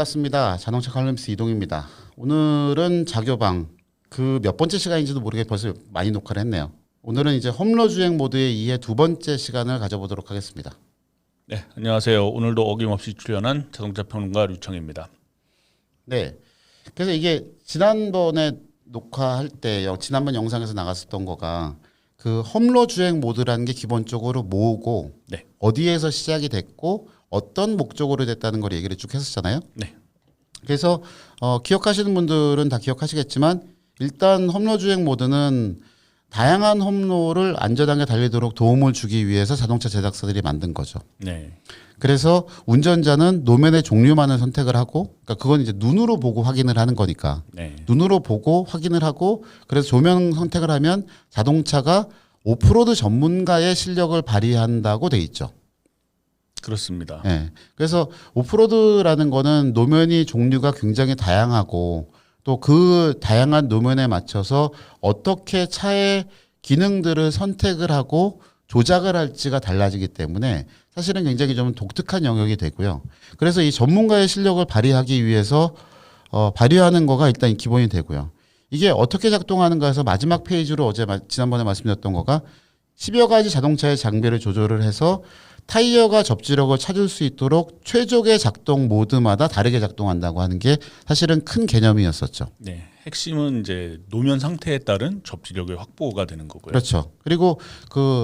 반갑습니다. 자동차 칼럼니스트 이동입니다. 오늘은 자교방 그 몇 번째 시간인지도 모르게 벌써 많이 녹화를 했네요. 오늘은 이제 홈러 주행 모드에 의해 두 번째 시간을 가져보도록 하겠습니다. 네, 안녕하세요. 오늘도 어김없이 출연한 자동차 평론가 류청입니다. 네, 그래서 이게 지난번에 녹화할 때 지난번 영상에서 나갔었던 거가 그 홈러 주행 모드라는 게 기본적으로 뭐고 네. 어디에서 시작이 됐고 어떤 목적으로 됐다는 걸 얘기를 쭉 했었잖아요. 네. 그래서 기억하시는 분들은 다 기억하시겠지만 일단 홈러 주행 모드는 다양한 홈로를 안전하게 달리도록 도움을 주기 위해서 자동차 제작사들이 만든 거죠. 네. 그래서 운전자는 노면의 종류만을 선택을 하고, 그러니까 그건 이제 눈으로 보고 확인을 하는 거니까 네. 눈으로 보고 확인을 하고, 그래서 조명 선택을 하면 자동차가 오프로드 전문가의 실력을 발휘한다고 돼 있죠. 그렇습니다. 네. 그래서 오프로드라는 거는 노면이 종류가 굉장히 다양하고 또 그 다양한 노면에 맞춰서 어떻게 차의 기능들을 선택을 하고 조작을 할지가 달라지기 때문에 사실은 굉장히 좀 독특한 영역이 되고요. 그래서 이 전문가의 실력을 발휘하기 위해서 발휘하는 거가 일단 기본이 되고요. 이게 어떻게 작동하는가 해서 마지막 페이지로 지난번에 말씀드렸던 거가 10여 가지 자동차의 장비를 조절을 해서 타이어가 접지력을 찾을 수 있도록 최적의 작동 모드마다 다르게 작동한다고 하는 게 사실은 큰 개념이었었죠. 네. 핵심은 이제 노면 상태에 따른 접지력의 확보가 되는 거고요. 그렇죠. 그리고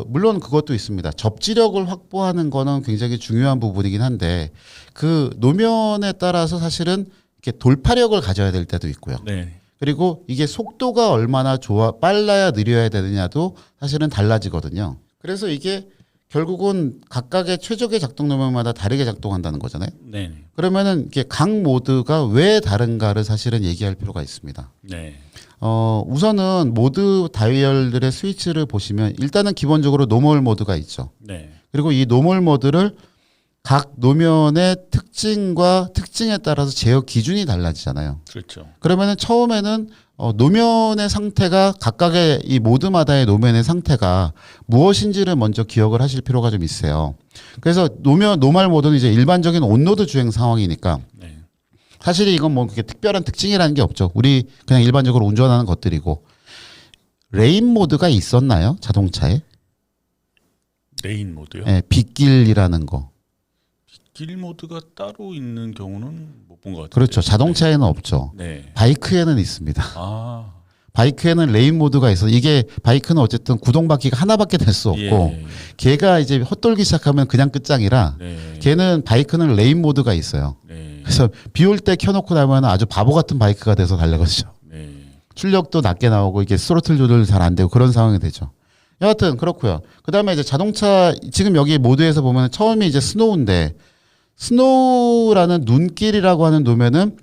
물론 그것도 있습니다. 접지력을 확보하는 거는 굉장히 중요한 부분이긴 한데 그 노면에 따라서 사실은 이렇게 돌파력을 가져야 될 때도 있고요. 네. 그리고 이게 속도가 얼마나 빨라야 느려야 되느냐도 사실은 달라지거든요. 그래서 이게 결국은 각각의 최적의 작동 노면마다 다르게 작동한다는 거잖아요. 네. 그러면은 이게 각 모드가 왜 다른가를 사실은 얘기할 필요가 있습니다. 네. 우선은 모드 다이얼들의 스위치를 보시면 일단은 기본적으로 노멀 모드가 있죠. 네. 그리고 이 노멀 모드를 각 노면의 특징에 따라서 제어 기준이 달라지잖아요. 그렇죠. 그러면은 처음에는 노면의 상태가 각각의 이 모드마다의 노면의 상태가 무엇인지를 먼저 기억을 하실 필요가 좀 있어요. 그래서 노멀 모드는 이제 일반적인 온로드 주행 상황이니까 네. 사실 이건 뭐 그렇게 특별한 특징이라는 게 없죠. 우리 그냥 일반적으로 운전하는 것들이고. 레인 모드가 있었나요? 자동차에? 레인 모드요? 네, 빗길이라는 거. 길 모드가 따로 있는 경우는 못 본 것 같아요. 그렇죠. 자동차에는 없죠. 네. 바이크에는 있습니다. 아. 바이크에는 레인 모드가 있어. 이게 바이크는 어쨌든 구동바퀴가 하나밖에 될 수 없고 예. 걔가 이제 헛돌기 시작하면 그냥 끝장이라 네. 걔는 바이크는 레인 모드가 있어요. 네. 그래서 비 올 때 켜놓고 나면 아주 바보 같은 바이크가 돼서 달려가죠. 네. 출력도 낮게 나오고 이게 스로틀 조절 잘 안 되고 그런 상황이 되죠. 여하튼 그렇고요. 그다음에 이제 자동차 지금 여기 모드에서 보면 처음이 이제 스노우인데 스노우라는 눈길이라고 하는 노면은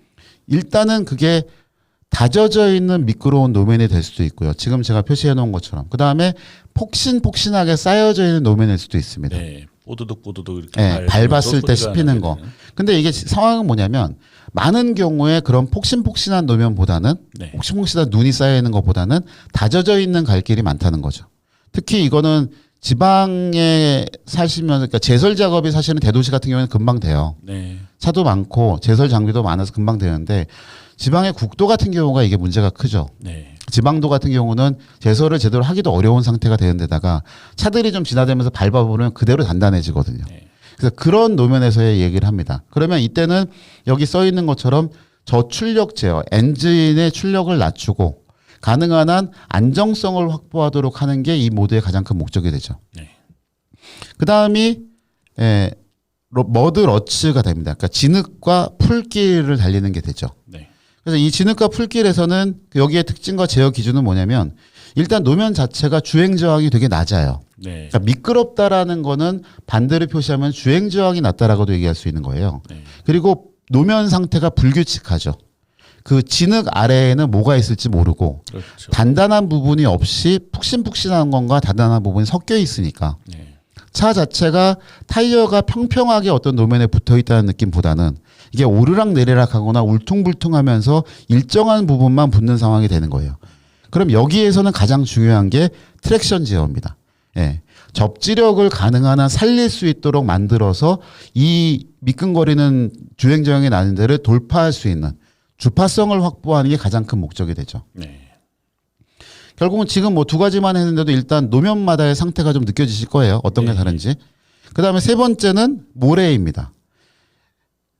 일단은 그게 다져져 있는 미끄러운 노면이 될 수도 있고요. 지금 제가 표시해 놓은 것처럼. 그다음에 폭신폭신하게 쌓여져 있는 노면일 수도 있습니다. 네. 뽀드득 이렇게 네, 밟았을 때 씹히는 거. 근데 이게 상황은 뭐냐면 많은 경우에 그런 폭신폭신한 노면보다는 네. 폭신폭신한 눈이 쌓여 있는 것보다는 다져져 있는 갈길이 많다는 거죠. 특히 이거는 지방에 사시면 그러니까 제설 작업이 사실은 대도시 같은 경우에는 금방 돼요. 네. 차도 많고 제설 장비도 많아서 금방 되는데 지방의 국도 같은 경우가 이게 문제가 크죠. 네. 지방도 같은 경우는 제설을 제대로 하기도 어려운 상태가 되는 데다가 차들이 좀 지나다니면서 밟아보면 그대로 단단해지거든요. 네. 그래서 그런 노면에서의 얘기를 합니다. 그러면 이때는 여기 써 있는 것처럼 저출력 제어, 엔진의 출력을 낮추고 가능한 한 안정성을 확보하도록 하는 게 이 모드의 가장 큰 목적이 되죠. 네. 그 다음이 머드 러츠가 됩니다. 그러니까 진흙과 풀길을 달리는 게 되죠. 네. 그래서 이 진흙과 풀길에서는 여기의 특징과 제어 기준은 뭐냐면 일단 노면 자체가 주행 저항이 되게 낮아요. 네. 그러니까 미끄럽다라는 거는 반대로 표시하면 주행 저항이 낮다라고도 얘기할 수 있는 거예요. 네. 그리고 노면 상태가 불규칙하죠. 그 진흙 아래에는 뭐가 있을지 모르고 그렇죠. 단단한 부분이 없이 푹신푹신한 건가 단단한 부분이 섞여 있으니까 네. 차 자체가 타이어가 평평하게 어떤 노면에 붙어 있다는 느낌보다는 이게 오르락 내리락 하거나 울퉁불퉁하면서 일정한 부분만 붙는 상황이 되는 거예요. 그럼 여기에서는 가장 중요한 게 트랙션 제어입니다. 예. 접지력을 가능한 한 살릴 수 있도록 만들어서 이 미끈거리는 주행 저항이 나는 데를 돌파할 수 있는 주파성을 확보하는 게 가장 큰 목적이 되죠. 네. 결국은 지금 뭐 두 가지만 했는데도 일단 노면마다의 상태가 좀 느껴지실 거예요. 어떤 게 네. 다른지. 그다음에 세 번째는 모래입니다.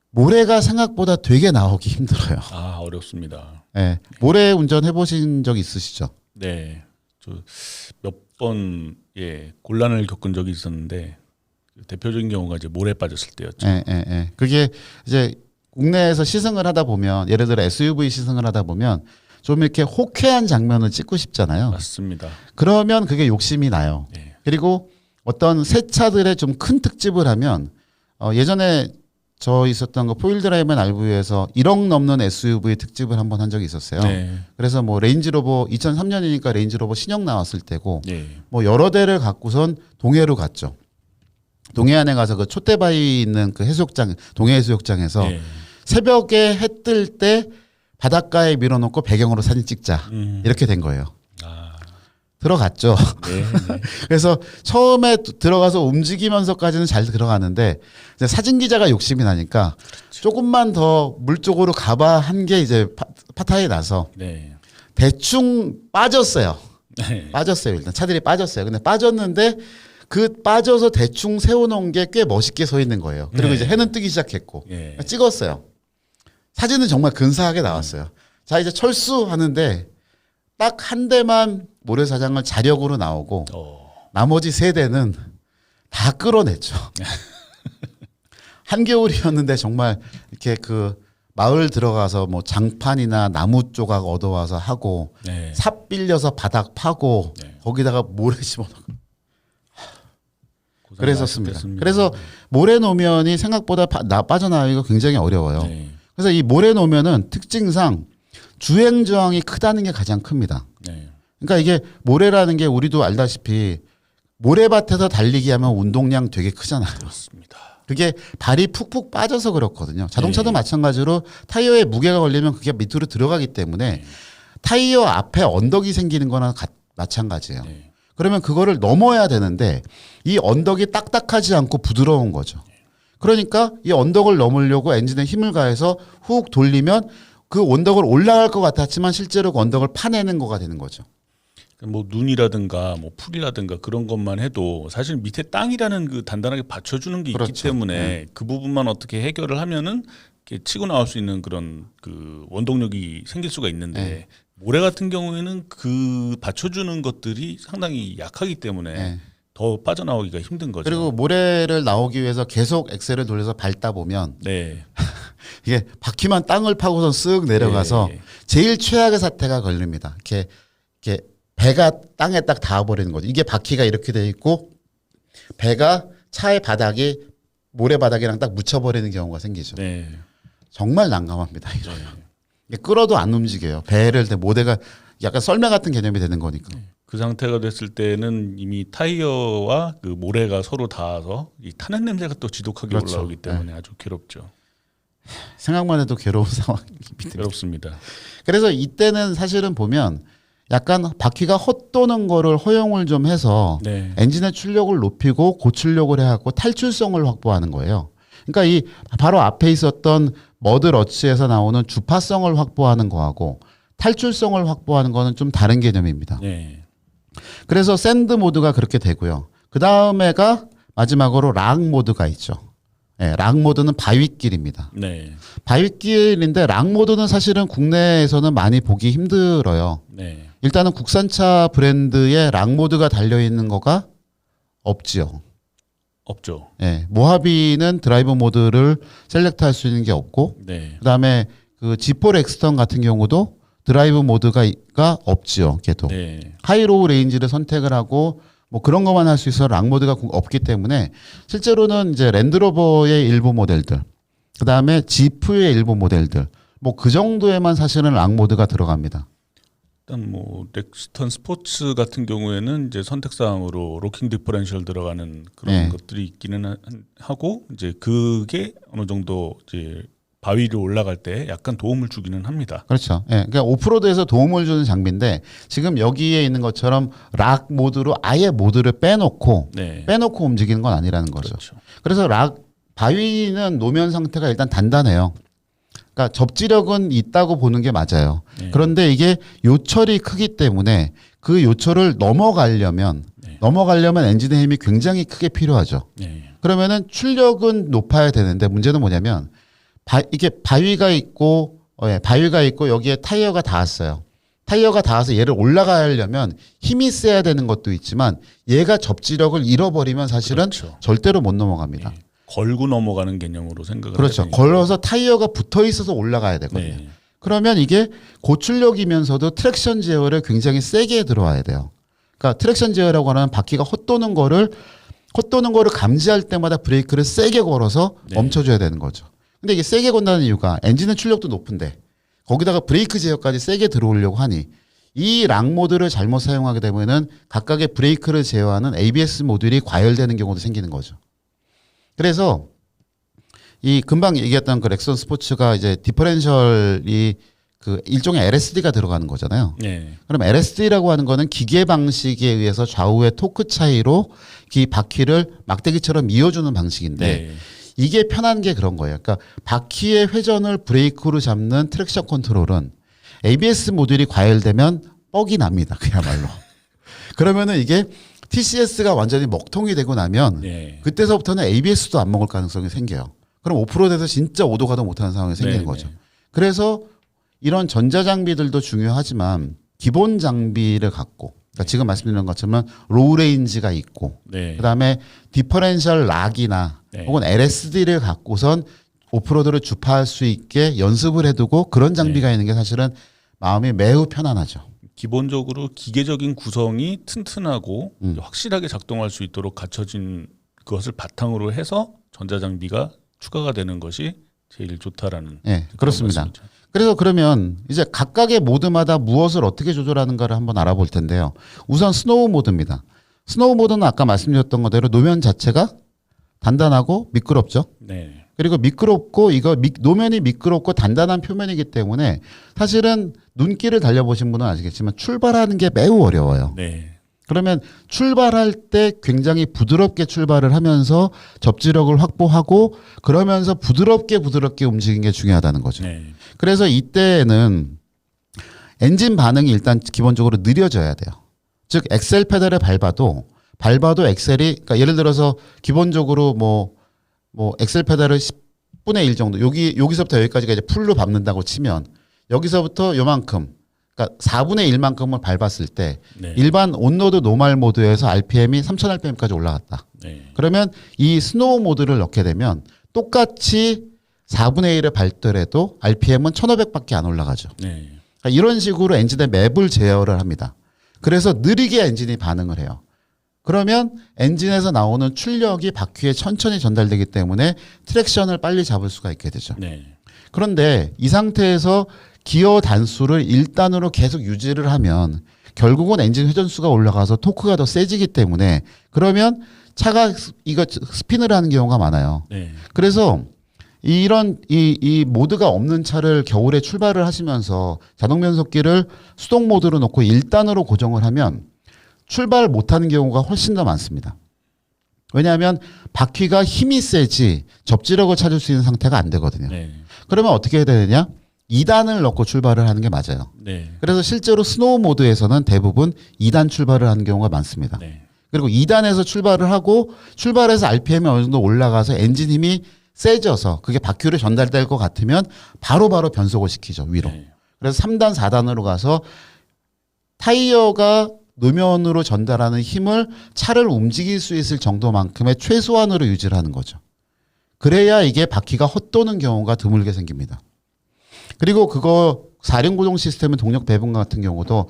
모래가 생각보다 되게 나오기 힘들어요. 아, 어렵습니다. 네. 모래 운전 해보신 적 있으시죠? 네. 저 몇 번 곤란을 겪은 적이 있었는데 대표적인 경우가 이제 모래 빠졌을 때였죠. 그게 이제 국내에서 시승을 하다 보면 예를 들어 SUV 시승을 하다 보면 좀 이렇게 호쾌한 장면을 찍고 싶잖아요. 맞습니다. 그러면 그게 욕심이 나요. 네. 그리고 어떤 새 차들의 좀 큰 특집을 하면 예전에 저 있었던 거 포일 드라이브앤 RV에서 1억 넘는 SUV 특집을 한번 한 적이 있었어요. 네. 그래서 뭐 레인지로버 2003년이니까 레인지로버 신형 나왔을 때고 네. 뭐 여러 대를 갖고선 동해로 갔죠. 동해안에 가서 그 촛대바위 있는 그 해수욕장 동해 해수욕장에서 네. 새벽에 해 뜰 때 바닷가에 밀어놓고 배경으로 사진 찍자 이렇게 된 거예요. 아, 들어갔죠. 네. 네. 그래서 처음에 들어가서 움직이면서까지는 잘 들어가는데 이제 사진 기자가 욕심이 나니까 조금만 더 물 쪽으로 가봐 한 게 이제 파타에 나서 네. 대충 빠졌어요. 네. 빠졌어요. 일단 차들이 빠졌어요. 근데 빠졌는데 그 빠져서 대충 세워놓은 게 꽤 멋있게 서 있는 거예요. 그리고 네. 이제 해는 뜨기 시작했고 예. 찍었어요. 사진은 정말 근사하게 나왔어요. 자 이제 철수하는데 딱 한 대만 모래사장을 자력으로 나오고 나머지 세 대는 다 끌어냈죠. 한겨울이었는데 정말 이렇게 그 마을 들어가서 뭐 장판이나 나무 조각 얻어와서 하고 네. 삽 빌려서 바닥 파고 네. 거기다가 모래 집어넣고 고생 그랬었습니다. 많으셨겠습니다. 그래서 모래 노면이 생각보다 빠져나가기가 굉장히 어려워요. 네. 그래서 이 모래 노면은 특징상 주행 저항이 크다는 게 가장 큽니다. 네. 그러니까 이게 모래라는 게 우리도 알다시피 모래밭에서 달리기 하면 운동량 되게 크잖아요. 그렇습니다. 그게 발이 푹푹 빠져서 그렇거든요. 자동차도 네. 마찬가지로 타이어에 무게가 걸리면 그게 밑으로 들어가기 때문에 네. 타이어 앞에 언덕이 생기는 거나 마찬가지예요. 네. 그러면 그거를 넘어야 되는데 이 언덕이 딱딱하지 않고 부드러운 거죠. 그러니까 이 언덕을 넘으려고 엔진에 힘을 가해서 훅 돌리면 그 언덕을 올라갈 것 같았지만 실제로 그 언덕을 파내는 거가 되는 거죠. 뭐 눈이라든가 뭐 풀이라든가 그런 것만 해도 사실 밑에 땅이라는 그 단단하게 받쳐주는 게 있기 그렇죠. 때문에 그 부분만 어떻게 해결을 하면은 이렇게 치고 나올 수 있는 그런 그 원동력이 생길 수가 있는데 네. 모래 같은 경우에는 그 받쳐주는 것들이 상당히 약하기 때문에 네. 더 빠져나오기가 힘든 거죠. 그리고 모래를 나오기 위해서 계속 엑셀을 돌려서 밟다 보면 네. 이게 바퀴만 땅을 파고선 쓱 내려가서 네. 제일 최악의 사태가 걸립니다. 이렇게 배가 땅에 딱 닿아버리는 거죠. 이게 바퀴가 이렇게 돼 있고 배가 차의 바닥이 모래바닥이랑 딱 묻혀버리는 경우가 생기죠. 네. 정말 난감합니다. 이러면. 이게 끌어도 안 움직여요. 배를 모래가 약간 썰매 같은 개념이 되는 거니까. 그 상태가 됐을 때는 이미 타이어와 그 모래가 서로 닿아서 이 타는 냄새가 또 지독하게 그렇죠. 올라오기 때문에 아주 괴롭죠. 생각만 해도 괴로운 상황입니다. 괴롭습니다. 그래서 이때는 사실은 보면 약간 바퀴가 헛도는 거를 허용을 좀 해서 네. 엔진의 출력을 높이고 고출력을 해갖고 탈출성을 확보하는 거예요. 그러니까 이 바로 앞에 있었던 머드 러치에서 나오는 주파성을 확보하는 거하고 탈출성을 확보하는 거는 좀 다른 개념입니다. 네. 그래서 샌드 모드가 그렇게 되고요. 그 다음에가 마지막으로 락 모드가 있죠. 네, 락 모드는 바위길입니다. 네. 바위길인데 락 모드는 사실은 국내에서는 많이 보기 힘들어요. 네. 일단은 국산차 브랜드에 락 모드가 달려 있는 거가 없지요. 없죠. 예, 모하비는 드라이브 모드를 셀렉트할 수 있는 게 없고, 네. 그다음에 그 G4 엑스턴 같은 경우도 드라이브 모드가 없지요. 걔도 네. 하이로우 레인지를 선택을 하고 뭐 그런 것만 할 수 있어 락 모드가 없기 때문에 실제로는 이제 랜드로버의 일부 모델들, 그다음에 지프의 일부 모델들, 뭐 그 정도에만 사실은 락 모드가 들어갑니다. 일단 뭐 렉스턴 스포츠 같은 경우에는 이제 선택사항으로 로킹 디퍼런셜 들어가는 그런 네. 것들이 있기는 하고 이제 그게 어느 정도 이제 바위로 올라갈 때 약간 도움을 주기는 합니다. 그렇죠. 예. 그러니까 오프로드에서 도움을 주는 장비인데 지금 여기에 있는 것처럼 락 모드로 아예 모드를 빼놓고 네. 움직이는 건 아니라는 거죠. 그렇죠. 그래서 락 바위는 노면 상태가 일단 단단해요. 그러니까 접지력은 있다고 보는 게 맞아요. 네. 그런데 이게 요철이 크기 때문에 그 요철을 넘어가려면 엔진의 힘이 굉장히 크게 필요하죠. 네. 그러면은 출력은 높아야 되는데 문제는 뭐냐면 이게 바위가 있고 여기에 타이어가 닿았어요. 타이어가 닿아서 얘를 올라가려면 힘이 세야 되는 것도 있지만 얘가 접지력을 잃어버리면 사실은 그렇죠. 절대로 못 넘어갑니다. 네. 걸고 넘어가는 개념으로 생각을 그렇죠. 해야 되니까. 걸어서 타이어가 붙어 있어서 올라가야 되거든요. 네. 그러면 이게 고출력이면서도 트랙션 제어를 굉장히 세게 들어와야 돼요. 그러니까 트랙션 제어라고 하는 바퀴가 헛도는 거를 감지할 때마다 브레이크를 세게 걸어서 네. 멈춰줘야 되는 거죠. 근데 이게 세게 건다는 이유가 엔진의 출력도 높은데 거기다가 브레이크 제어까지 세게 들어오려고 하니 이 락 모드를 잘못 사용하게 되면은 각각의 브레이크를 제어하는 ABS 모듈이 과열되는 경우도 생기는 거죠. 그래서 이 금방 얘기했던 그 렉선 스포츠가 이제 디퍼렌셜이 그 일종의 LSD가 들어가는 거잖아요. 네. 그럼 LSD라고 하는 거는 기계 방식에 의해서 좌우의 토크 차이로 이 바퀴를 막대기처럼 이어주는 방식인데 네. 이게 편한 게 그런 거예요. 그러니까 바퀴의 회전을 브레이크로 잡는 트랙션 컨트롤은 ABS 모듈이 과열되면 뻑이 납니다. 그야말로. 그러면은 이게 TCS가 완전히 먹통이 되고 나면 네. 그때서부터는 ABS도 안 먹을 가능성이 생겨요. 그럼 오프로드에서 진짜 오도 가도 못하는 상황이 생기는 네, 거죠. 네. 그래서 이런 전자장비들도 중요하지만 기본 장비를 갖고 그러니까 지금 말씀드린 것처럼 로우 레인지가 있고 네. 그다음에 디퍼렌셜 락이나 네. 혹은 LSD를 갖고선 오프로드를 주파할 수 있게 연습을 해두고 그런 장비가 있는 게 사실은 마음이 매우 편안하죠. 기본적으로 기계적인 구성이 튼튼하고 확실하게 작동할 수 있도록 갖춰진 그것을 바탕으로 해서 전자장비가 추가가 되는 것이 제일 좋다라는. 네, 그렇습니다. 말씀이죠. 그래서 그러면 이제 각각의 모드마다 무엇을 어떻게 조절하는가를 한번 알아볼 텐데요. 우선 스노우 모드입니다. 스노우 모드는 아까 말씀드렸던 것대로 노면 자체가 단단하고 미끄럽죠. 네. 그리고 미끄럽고 노면이 미끄럽고 단단한 표면이기 때문에 사실은 눈길을 달려보신 분은 아시겠지만 출발하는 게 매우 어려워요. 네. 그러면 출발할 때 굉장히 부드럽게 출발을 하면서 접지력을 확보하고 그러면서 부드럽게 움직이는 게 중요하다는 거죠. 네. 그래서 이때는 엔진 반응이 일단 기본적으로 느려져야 돼요. 즉 엑셀 페달을 밟아도 엑셀이 그러니까 예를 들어서 기본적으로 뭐 엑셀 페달을 10분의 1 정도 여기서부터 여기까지가 이제 풀로 밟는다고 치면 여기서부터 요만큼 그러니까 4분의 1만큼을 밟았을 때 네. 일반 온로드 노멀 모드에서 RPM이 3000rpm까지 올라갔다. 네. 그러면 이 스노우 모드를 넣게 되면 똑같이 4분의 1을 밟더라도 RPM은 1500밖에 안 올라가죠. 네. 그러니까 이런 식으로 엔진의 맵을 제어를 합니다. 그래서 느리게 엔진이 반응을 해요. 그러면 엔진에서 나오는 출력이 바퀴에 천천히 전달되기 때문에 트랙션을 빨리 잡을 수가 있게 되죠. 네. 그런데 이 상태에서 기어 단수를 1단으로 계속 유지를 하면 결국은 엔진 회전수가 올라가서 토크가 더 세지기 때문에 그러면 차가 이거 스핀을 하는 경우가 많아요. 네. 그래서 이런 이 모드가 없는 차를 겨울에 출발을 하시면서 자동 변속기를 수동 모드로 놓고 1단으로 고정을 하면 출발 못하는 경우가 훨씬 더 많습니다. 왜냐하면 바퀴가 힘이 세지 접지력을 찾을 수 있는 상태가 안 되거든요. 네. 그러면 어떻게 해야 되느냐? 2단을 넣고 출발을 하는 게 맞아요. 네. 그래서 실제로 스노우 모드에서는 대부분 2단 출발을 하는 경우가 많습니다. 네. 그리고 2단에서 출발을 하고 출발해서 RPM이 어느 정도 올라가서 엔진 힘이 세져서 그게 바퀴로 전달될 것 같으면 바로바로 변속을 시키죠, 위로. 네. 그래서 3단, 4단으로 가서 타이어가 노면으로 전달하는 힘을 차를 움직일 수 있을 정도만큼의 최소한으로 유지를 하는 거죠. 그래야 이게 바퀴가 헛도는 경우가 드물게 생깁니다. 그리고 그거 4륜 구동 시스템의 동력 배분 같은 경우도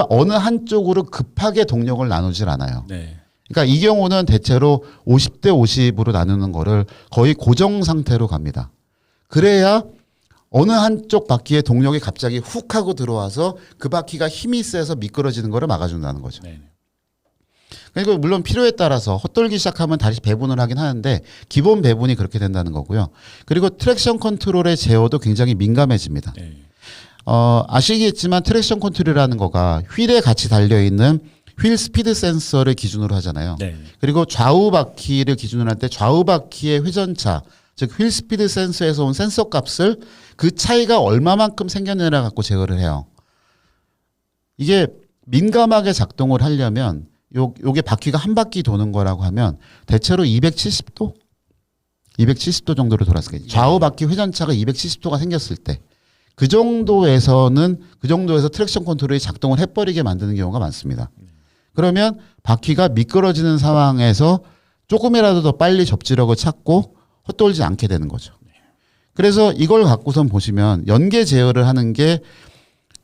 어느 한쪽으로 급하게 동력을 나누질 않아요. 네. 그러니까 이 경우는 대체로 50대 50으로 나누는 거를 거의 고정 상태로 갑니다. 그래야 어느 한쪽 바퀴에 동력이 갑자기 훅 하고 들어와서 그 바퀴가 힘이 세서 미끄러지는 거를 막아준다는 거죠. 네. 그리고 물론 필요에 따라서 헛돌기 시작하면 다시 배분을 하긴 하는데 기본 배분이 그렇게 된다는 거고요. 그리고 트랙션 컨트롤의 제어도 굉장히 민감해집니다. 네. 아시겠지만 트랙션 컨트롤이라는 거가 휠에 같이 달려있는 휠 스피드 센서를 기준으로 하잖아요. 네. 그리고 좌우 바퀴를 기준으로 할 때 좌우 바퀴의 회전차, 즉 휠 스피드 센서에서 온 센서 값을 그 차이가 얼마만큼 생겨내나 갖고 제어를 해요. 이게 민감하게 작동을 하려면 요게 바퀴가 한 바퀴 도는 거라고 하면 대체로 270도 정도로 돌았을 거예요. 좌우 바퀴 회전차가 270도가 생겼을 때 그 정도에서 트랙션 컨트롤이 작동을 해버리게 만드는 경우가 많습니다. 그러면 바퀴가 미끄러지는 상황에서 조금이라도 더 빨리 접지력을 찾고 헛돌지 않게 되는 거죠. 그래서 이걸 갖고선 보시면 연계 제어를 하는 게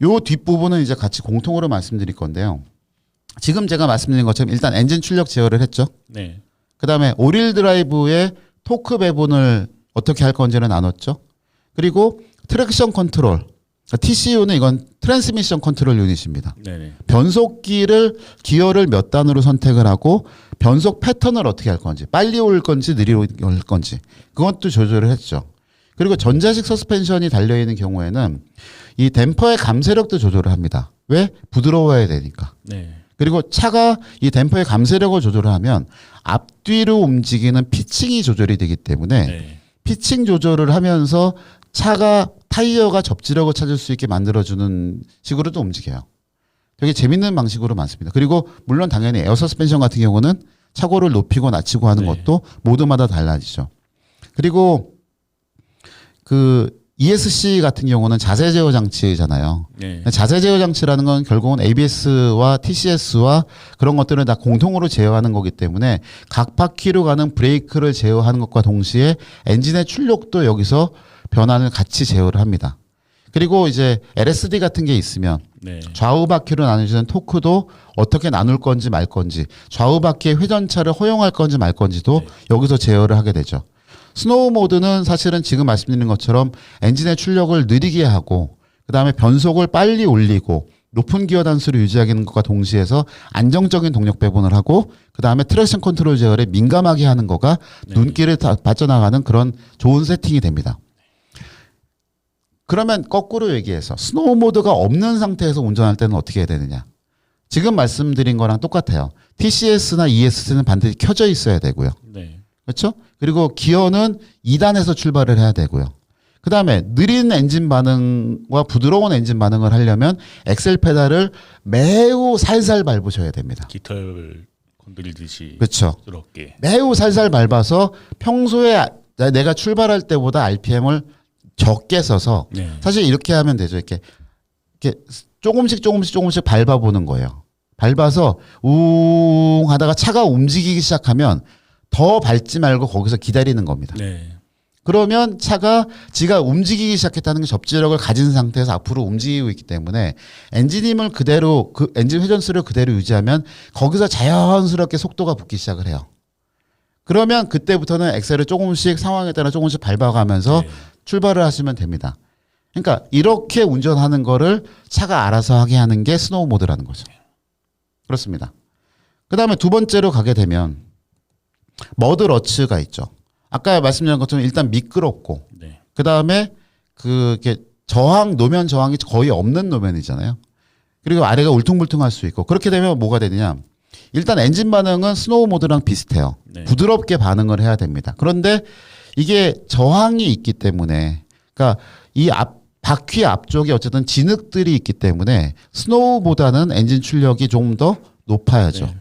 요 뒷부분은 이제 같이 공통으로 말씀드릴 건데요. 지금 제가 말씀드린 것처럼 일단 엔진 출력 제어를 했죠. 네. 그다음에 오릴 드라이브의 토크 배분을 어떻게 할 건지를 나눴죠. 그리고 트랙션 컨트롤, TCU는 이건 트랜스미션 컨트롤 유닛입니다. 네. 변속기를 기어를 몇 단으로 선택을 하고 변속 패턴을 어떻게 할 건지, 빨리 올 건지 느리게 올 건지 그것도 조절을 했죠. 그리고 전자식 서스펜션이 달려있는 경우에는 이 댐퍼의 감쇄력도 조절을 합니다. 왜? 부드러워야 되니까. 네. 그리고 차가 이 댐퍼의 감쇄력을 조절을 하면 앞뒤로 움직이는 피칭이 조절이 되기 때문에 네. 피칭 조절을 하면서 차가 타이어가 접지력을 찾을 수 있게 만들어주는 식으로도 움직여요. 되게 재밌는 방식으로 많습니다. 그리고 물론 당연히 에어 서스펜션 같은 경우는 차고를 높이고 낮추고 하는 네. 것도 모드마다 달라지죠. 그리고 그 ESC 같은 경우는 자세 제어 장치잖아요. 네. 자세 제어 장치라는 건 결국은 ABS와 TCS와 그런 것들을 다 공통으로 제어하는 거기 때문에 각 바퀴로 가는 브레이크를 제어하는 것과 동시에 엔진의 출력도 여기서 변환을 같이 제어를 합니다. 그리고 이제 LSD 같은 게 있으면 네. 좌우 바퀴로 나눠지는 토크도 어떻게 나눌 건지 말 건지 좌우 바퀴의 회전차를 허용할 건지 말 건지도 네. 여기서 제어를 하게 되죠. 스노우 모드는 사실은 지금 말씀드린 것처럼 엔진의 출력을 느리게 하고 그다음에 변속을 빨리 올리고 높은 기어 단수를 유지하는 것과 동시에서 안정적인 동력 배분을 하고 그다음에 트랙션 컨트롤 제어에 민감하게 하는 거가 네. 눈길을 빠져나가는 그런 좋은 세팅이 됩니다. 그러면 거꾸로 얘기해서 스노우 모드가 없는 상태에서 운전할 때는 어떻게 해야 되느냐? 지금 말씀드린 거랑 똑같아요. TCS나 ESC는 반드시 켜져 있어야 되고요. 네. 그렇죠? 그리고 기어는 2단에서 출발을 해야 되고요. 그다음에 느린 엔진 반응과 부드러운 엔진 반응을 하려면 엑셀 페달을 매우 살살 밟으셔야 됩니다. 깃털 건드리듯이 그렇죠. 부드럽게. 매우 살살 밟아서 평소에 내가 출발할 때보다 RPM을 적게 써서 네. 사실 이렇게 하면 되죠. 이렇게 조금씩 밟아보는 거예요. 밟아서 웅 하다가 차가 움직이기 시작하면 더 밟지 말고 거기서 기다리는 겁니다. 네. 그러면 차가 지가 움직이기 시작했다는 게 접지력을 가진 상태에서 앞으로 움직이고 있기 때문에 엔진 힘을 그대로 그 엔진 회전수를 그대로 유지하면 거기서 자연스럽게 속도가 붙기 시작을 해요. 그러면 그때부터는 엑셀을 조금씩 상황에 따라 조금씩 밟아가면서 네. 출발을 하시면 됩니다. 그러니까 이렇게 운전하는 거를 차가 알아서 하게 하는 게 스노우 모드라는 거죠. 그렇습니다. 그 다음에 두 번째로 가게 되면 머드 러츠가 있죠. 아까 말씀드린 것처럼 일단 미끄럽고 네. 그 다음에 그게 노면 저항이 거의 없는 노면이잖아요. 그리고 아래가 울퉁불퉁할 수 있고 그렇게 되면 뭐가 되느냐? 일단 엔진 반응은 스노우 모드랑 비슷해요. 네. 부드럽게 반응을 해야 됩니다. 그런데 이게 저항이 있기 때문에 그러니까 이 바퀴 앞쪽에 어쨌든 진흙들이 있기 때문에 스노우보다는 엔진 출력이 좀 더 높아야죠. 네.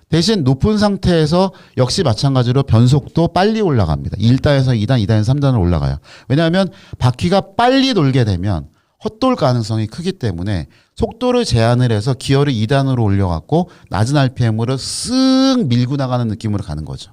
대신 높은 상태에서 역시 마찬가지로 변속도 빨리 올라갑니다. 1단에서 2단, 2단에서 3단으로 올라가요. 왜냐하면 바퀴가 빨리 돌게 되면 헛돌 가능성이 크기 때문에 속도를 제한을 해서 기어를 2단으로 올려갖고 낮은 RPM으로 쓱 밀고 나가는 느낌으로 가는 거죠.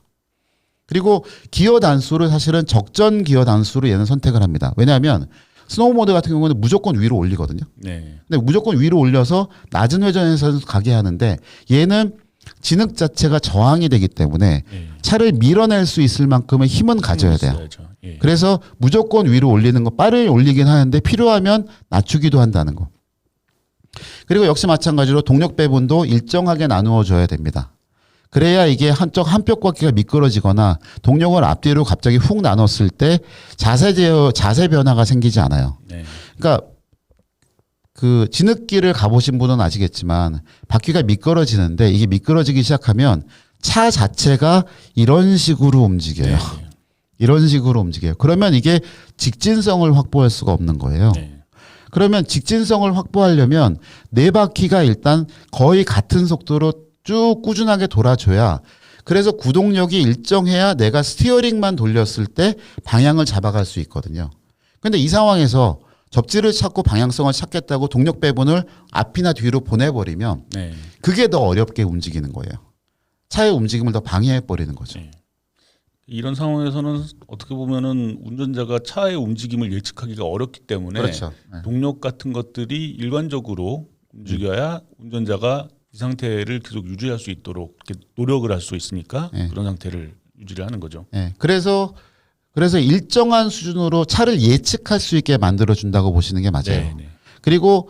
그리고 기어 단수를 사실은 적전 기어 단수로 얘는 선택을 합니다. 왜냐하면 스노우 모드 같은 경우는 무조건 위로 올리거든요. 네. 근데 무조건 위로 올려서 낮은 회전에서 가게 하는데 얘는 진흙 자체가 저항이 되기 때문에 네. 차를 밀어낼 수 있을 만큼의 힘은 가져야 돼요. 있어야죠. 예. 그래서 무조건 위로 올리는 거 빠르게 올리긴 하는데 필요하면 낮추기도 한다는 거. 그리고 역시 마찬가지로 동력 배분도 일정하게 나누어 줘야 됩니다. 그래야 이게 한 뼈바퀴가 미끄러지거나 동력을 앞뒤로 갑자기 훅 나눴을 때 자세 변화가 생기지 않아요. 네. 그러니까 그 진흙길을 가보신 분은 아시겠지만 바퀴가 미끄러지는데 이게 미끄러지기 시작하면 차 자체가 이런 식으로 움직여요. 네. 이런 식으로 움직여요. 그러면 이게 직진성을 확보할 수가 없는 거예요. 네. 그러면 직진성을 확보하려면 네 바퀴가 일단 거의 같은 속도로 쭉 꾸준하게 돌아줘야, 그래서 구동력이 일정해야 내가 스티어링만 돌렸을 때 방향을 잡아갈 수 있거든요. 근데 이 상황에서 접지를 찾고 방향성을 찾겠다고 동력 배분을 앞이나 뒤로 보내버리면 네. 그게 더 어렵게 움직이는 거예요. 차의 움직임을 더 방해해버리는 거죠. 네. 이런 상황에서는 어떻게 보면은 운전자가 차의 움직임을 예측하기가 어렵기 때문에 그렇죠. 네. 동력 같은 것들이 일관적으로 움직여야 운전자가 이 상태를 계속 유지할 수 있도록 이렇게 노력을 할 수 있으니까 네. 그런 상태를 유지를 하는 거죠. 네. 그래서 일정한 수준으로 차를 예측할 수 있게 만들어 준다고 보시는 게 맞아요. 네, 네. 그리고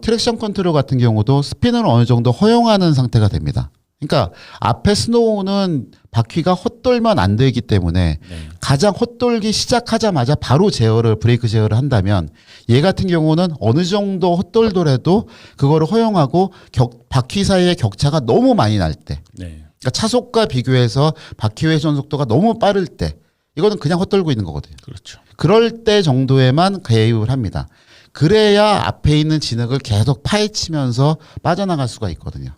트랙션 컨트롤 같은 경우도 스핀을 어느 정도 허용하는 상태가 됩니다. 그러니까 앞에 스노우는 바퀴가 헛돌면 안 되기 때문에 네. 가장 헛돌기 시작하자마자 바로 브레이크 제어를 한다면, 얘 같은 경우는 어느 정도 헛돌더라도 그거를 허용하고 바퀴 사이의 격차가 너무 많이 날 때, 네. 그러니까 차속과 비교해서 바퀴 회전 속도가 너무 빠를 때, 이거는 그냥 헛돌고 있는 거거든요. 그렇죠. 그럴 때 정도에만 개입을 합니다. 그래야 앞에 있는 진흙을 계속 파헤치면서 빠져나갈 수가 있거든요.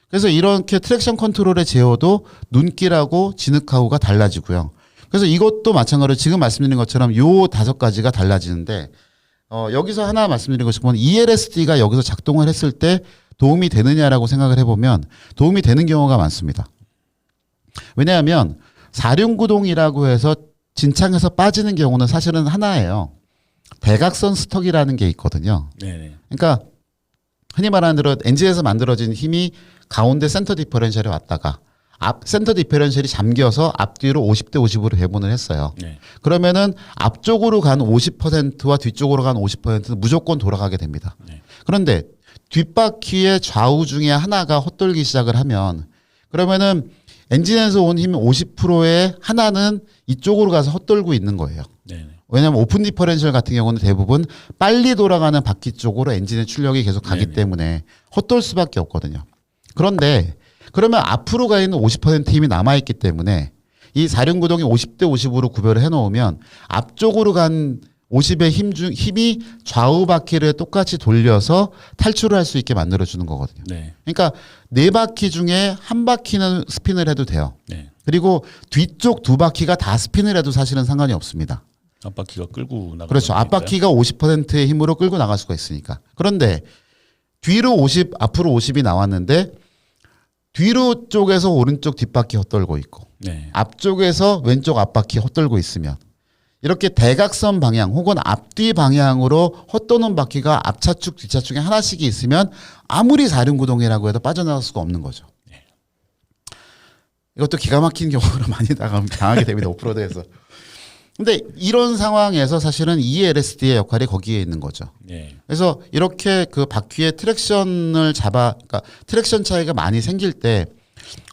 그래서 이렇게 트랙션 컨트롤의 제어도 눈길하고 진흙하고가 달라지고요. 그래서 이것도 마찬가지로 지금 말씀드린 것처럼 요 5가지가 달라지는데, 여기서 하나 말씀드린 것처럼 ELSD가 여기서 작동을 했을 때 도움이 되느냐라고 생각을 해보면 도움이 되는 경우가 많습니다. 왜냐하면 사륜구동이라고 해서 진창에서 빠지는 경우는 사실은 하나예요. 대각선 스톡이라는 게 있거든요. 네. 그러니까 흔히 말하는 대로 엔진에서 만들어진 힘이 가운데 센터 디퍼런셜에 왔다가 센터 디퍼런셜이 잠겨서 앞뒤로 50대 50으로 배분을 했어요. 네. 그러면은 앞쪽으로 간 50%와 뒤쪽으로 간 50%는 무조건 돌아가게 됩니다. 네. 그런데 뒷바퀴의 좌우 중에 하나가 헛돌기 시작을 하면, 그러면은 엔진에서 온 힘 50%의 하나는 이쪽으로 가서 헛돌고 있는 거예요. 네. 왜냐하면 오픈 디퍼런셜 같은 경우는 대부분 빨리 돌아가는 바퀴 쪽으로 엔진의 출력이 계속 가기 네네. 때문에 헛돌 수밖에 없거든요. 그런데 그러면 앞으로 가 있는 50% 힘이 남아있기 때문에 이 사륜구동이 50대 50으로 구별을 해놓으면 앞쪽으로 간 50의 힘이 좌우 바퀴를 똑같이 돌려서 탈출을 할 수 있게 만들어주는 거거든요. 네. 그러니까 네 바퀴 중에 한 바퀴는 스핀을 해도 돼요. 네. 그리고 뒤쪽 두 바퀴가 다 스핀을 해도 사실은 상관이 없습니다. 앞바퀴가 끌고 나가는 그렇죠. 앞바퀴가 50%의 힘으로 끌고 나갈 수가 있으니까. 그런데 뒤로 50, 앞으로 50이 나왔는데 뒤로 쪽에서 오른쪽 뒷바퀴 헛돌고 있고 네. 앞쪽에서 왼쪽 앞바퀴 헛돌고 있으면, 이렇게 대각선 방향 혹은 앞뒤 방향으로 헛도는 바퀴가 앞차축 뒷차축에 하나씩 있으면 아무리 사륜구동이라고 해도 빠져나갈 수가 없는 거죠. 이것도 기가 막힌 경우로 많이 당하게 됩니다. 오프로드에서. 근데 이런 상황에서 사실은 ELSD의 역할이 거기에 있는 거죠. 네. 그래서 이렇게 그 바퀴의 트랙션을 그러니까 트랙션 차이가 많이 생길 때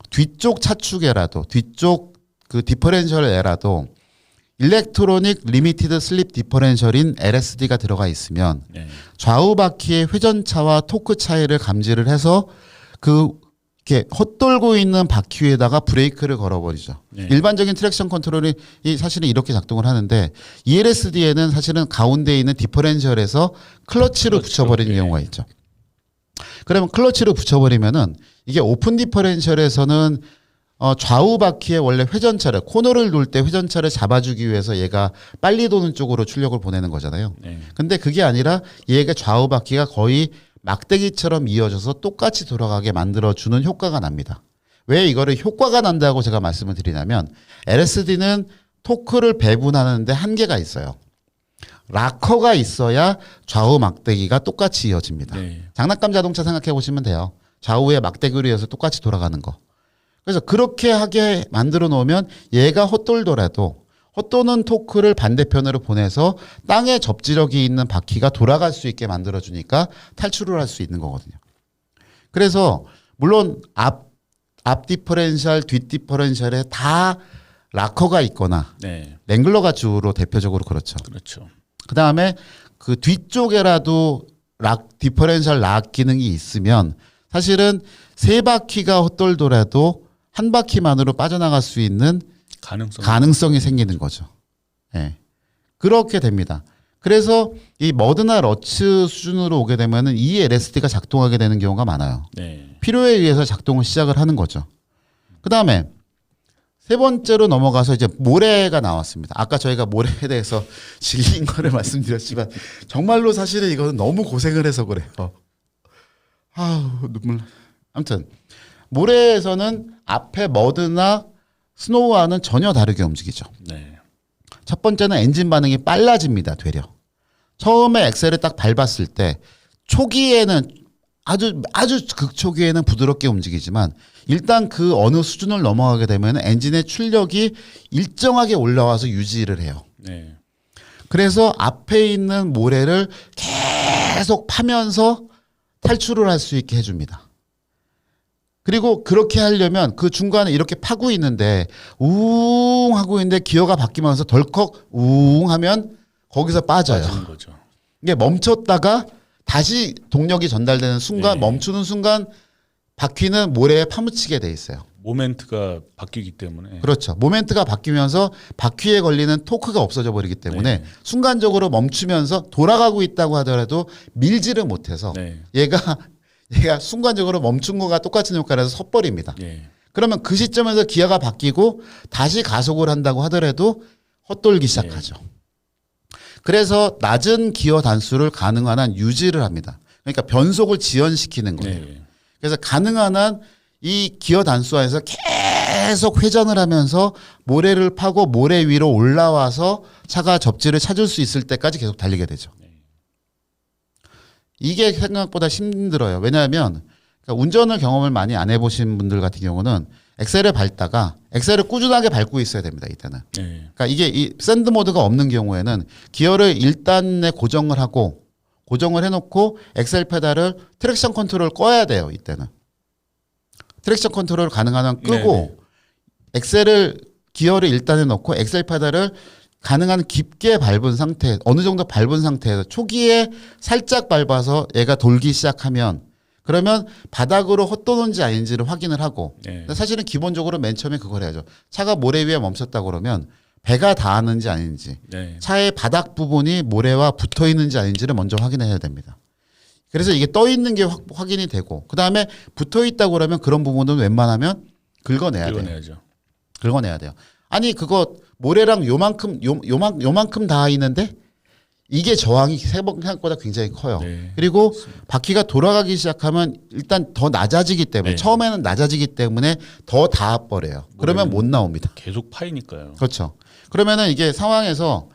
뒤쪽 차축에라도, 뒤쪽 그 디퍼렌셜에라도 일렉트로닉 리미티드 슬립 디퍼렌셜인 LSD가 들어가 있으면 네. 좌우 바퀴의 회전차와 토크 차이를 감지를 해서 이렇게 헛돌고 있는 바퀴 위에다가 브레이크를 걸어버리죠. 네. 일반적인 트랙션 컨트롤이 사실은 이렇게 작동을 하는데 ELSD에는 사실은 가운데 있는 디퍼렌셜에서 클러치로 붙여버리는 네. 경우가 있죠. 그러면 클러치로 붙여버리면은 이게 오픈 디퍼렌셜에서는 좌우 바퀴의 원래 회전차를, 코너를 돌 때 회전차를 잡아주기 위해서 얘가 빨리 도는 쪽으로 출력을 보내는 거잖아요. 네. 근데 그게 아니라 얘가 좌우 바퀴가 거의 막대기처럼 이어져서 똑같이 돌아가게 만들어주는 효과가 납니다. 왜 이거를 효과가 난다고 제가 말씀을 드리냐면, LSD는 토크를 배분하는데 한계가 있어요. 락커가 있어야 좌우 막대기가 똑같이 이어집니다. 네. 장난감 자동차 생각해 보시면 돼요. 좌우에 막대기로 이어서 똑같이 돌아가는 거. 그래서 그렇게 하게 만들어 놓으면 얘가 헛돌더라도 헛도는 토크를 반대편으로 보내서 땅에 접지력이 있는 바퀴가 돌아갈 수 있게 만들어주니까 탈출을 할 수 있는 거거든요. 그래서 물론 앞 디퍼런셜, 뒷 디퍼런셜에 다 락커가 있거나 네. 랭글러가 주로 대표적으로 그렇죠. 그렇죠. 그 다음에 그 뒤쪽에라도 디퍼런셜 락 기능이 있으면 사실은 세 바퀴가 헛돌더라도 한 바퀴만으로 빠져나갈 수 있는 가능성이 생기는 거죠. 예. 그렇게 됩니다. 그래서 이 머드나 러츠 수준으로 오게 되면은 이 LSD가 작동하게 되는 경우가 많아요. 네. 필요에 의해서 작동을 시작을 하는 거죠. 그 다음에 세 번째로 넘어가서 이제 모래가 나왔습니다. 아까 저희가 모래에 대해서 질린 거를 말씀드렸지만 정말로 사실은 이거는 너무 고생을 해서 그래요. 아우 눈물. 아무튼 모래에서는 앞에 머드나 스노우와는 전혀 다르게 움직이죠. 네. 첫 번째는 엔진 반응이 빨라집니다. 되려 처음에 엑셀을 딱 밟았을 때 초기에는 아주 극초기에는 부드럽게 움직이지만 일단 그 어느 수준을 넘어가게 되면 엔진의 출력이 일정하게 올라와서 유지를 해요. 네. 그래서 앞에 있는 모래를 계속 파면서 탈출을 할 수 있게 해줍니다. 그리고 그렇게 하려면 그 중간에 이렇게 파고 있는데 우웅 하고 있는데 기어가 바뀌면서 덜컥 우웅 하면 거기서 빠져요. 빠지는 거죠. 이게 멈췄다가 다시 동력이 전달되는 순간 네. 멈추는 순간 바퀴는 모래에 파묻히게 돼 있어요. 모멘트가 바뀌기 때문에. 그렇죠. 모멘트가 바뀌면서 바퀴에 걸리는 토크가 없어져 버리기 때문에 네. 순간적으로 멈추면서 돌아가고 있다고 하더라도 밀지를 못해서 네. 얘가 순간적으로 멈춘 거가 똑같은 효과라서 섰버립니다. 네. 그러면 그 시점에서 기아가 바뀌고 다시 가속을 한다고 하더라도 헛돌기 시작하죠. 그래서 낮은 기어 단수를 가능한 한 유지를 합니다. 그러니까 변속을 지연시키는 거예요. 네. 그래서 가능한 한 이 기어 단수 안에서 계속 회전을 하면서 모래를 파고 모래 위로 올라와서 차가 접지를 찾을 수 있을 때까지 계속 달리게 되죠. 이게 생각보다 힘들어요. 왜냐하면 그러니까 운전을 경험을 많이 안 해보신 분들 같은 경우는 엑셀을 밟다가 엑셀을 꾸준하게 밟고 있어야 됩니다. 이때는. 네. 그러니까 이게 이 샌드 모드가 없는 경우에는 기어를 1단에 고정을 하고 고정을 해놓고 엑셀 페달을 트랙션 컨트롤 꺼야 돼요. 이때는. 트랙션 컨트롤 가능한 한 끄고 네네. 엑셀을 기어를 1단에 넣고 엑셀 페달을 가능한 깊게 밟은 상태, 어느 정도 밟은 상태에서 초기에 살짝 밟아서 얘가 돌기 시작하면 그러면 바닥으로 헛도는지 아닌지를 확인을 하고 네. 사실은 기본적으로 맨 처음에 그걸 해야죠. 차가 모래 위에 멈췄다 그러면 배가 닿았는지 아닌지 네. 차의 바닥 부분이 모래와 붙어 있는지 아닌지를 먼저 확인해야 됩니다. 그래서 이게 떠 있는 게 확인이 되고 그 다음에 붙어 있다고 그러면 그런 부분은 웬만하면 긁어내야 돼요. 긁어내야죠. 긁어내야 돼요. 아니 그거 모래랑 요만큼 닿아 있는데 이게 저항이 생각보다 굉장히 커요. 네. 그리고 바퀴가 돌아가기 시작하면 일단 더 낮아지기 때문에 네. 처음에는 낮아지기 때문에 더 닿아버려요. 그러면 못 나옵니다. 계속 파이니까요. 그렇죠. 그러면은 이게 상황에서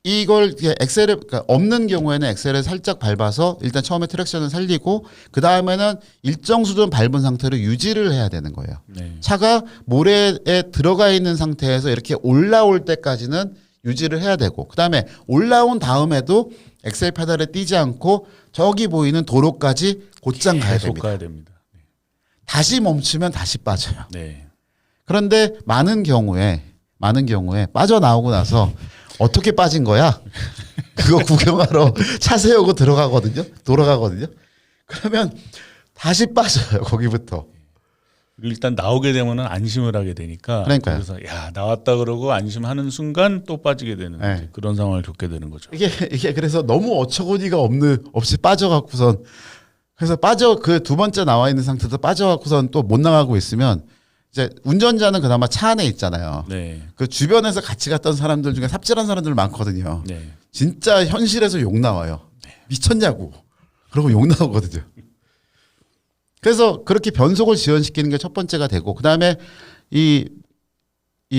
이걸 엑셀을 그러니까 없는 경우에는 엑셀을 살짝 밟아서 일단 처음에 트랙션을 살리고 그 다음에는 일정 수준 밟은 상태로 유지를 해야 되는 거예요. 네. 차가 모래에 들어가 있는 상태에서 이렇게 올라올 때까지는 유지를 해야 되고 그 다음에 올라온 다음에도 엑셀 페달에 띄지 않고 저기 보이는 도로까지 곧장 가야 계속 됩니다. 가야 됩니다. 다시 멈추면 다시 빠져요. 네. 그런데 많은 경우에 빠져나오고 나서 어떻게 빠진 거야? 그거 구경하러 차 세우고 돌아가거든요. 그러면 다시 빠져요. 거기부터. 일단 나오게 되면은 안심을 하게 되니까 그러니까요. 그래서 야 나왔다 그러고 안심하는 순간 또 빠지게 되는 네. 이제 그런 상황을 겪게 되는 거죠. 이게 그래서 너무 어처구니가 없이 빠져갖고선 그래서 그 두 번째 나와 있는 상태에서 빠져갖고선 또 못 나가고 있으면 이제 운전자는 그나마 차 안에 있잖아요. 네. 그 주변에서 같이 갔던 사람들 중에 삽질한 사람들 많거든요. 네. 진짜 현실에서 욕 나와요. 미쳤냐고. 그러고 욕 나오거든요. 그래서 그렇게 변속을 지연시키는 게 첫 번째가 되고 그다음에 이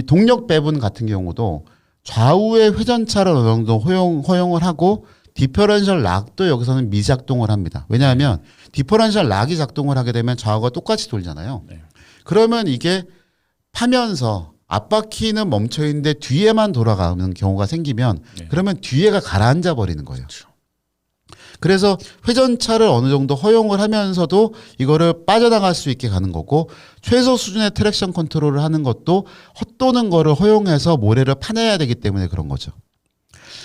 동력 배분 같은 경우도 좌우의 회전차를 어느 정도 허용을 하고 디퍼런셜 락도 여기서는 미작동을 합니다. 왜냐하면 디퍼런셜 락이 작동을 하게 되면 좌우가 똑같이 돌잖아요. 네. 그러면 이게 파면서 앞바퀴는 멈춰 있는데 뒤에만 돌아가는 경우가 생기면 네. 그러면 뒤에가 가라앉아 버리는 거예요. 그렇죠. 그래서 회전차를 어느 정도 허용을 하면서도 이거를 빠져나갈 수 있게 가는 거고 최소 수준의 트랙션 컨트롤을 하는 것도 헛도는 거를 허용해서 모래를 파내야 되기 때문에 그런 거죠.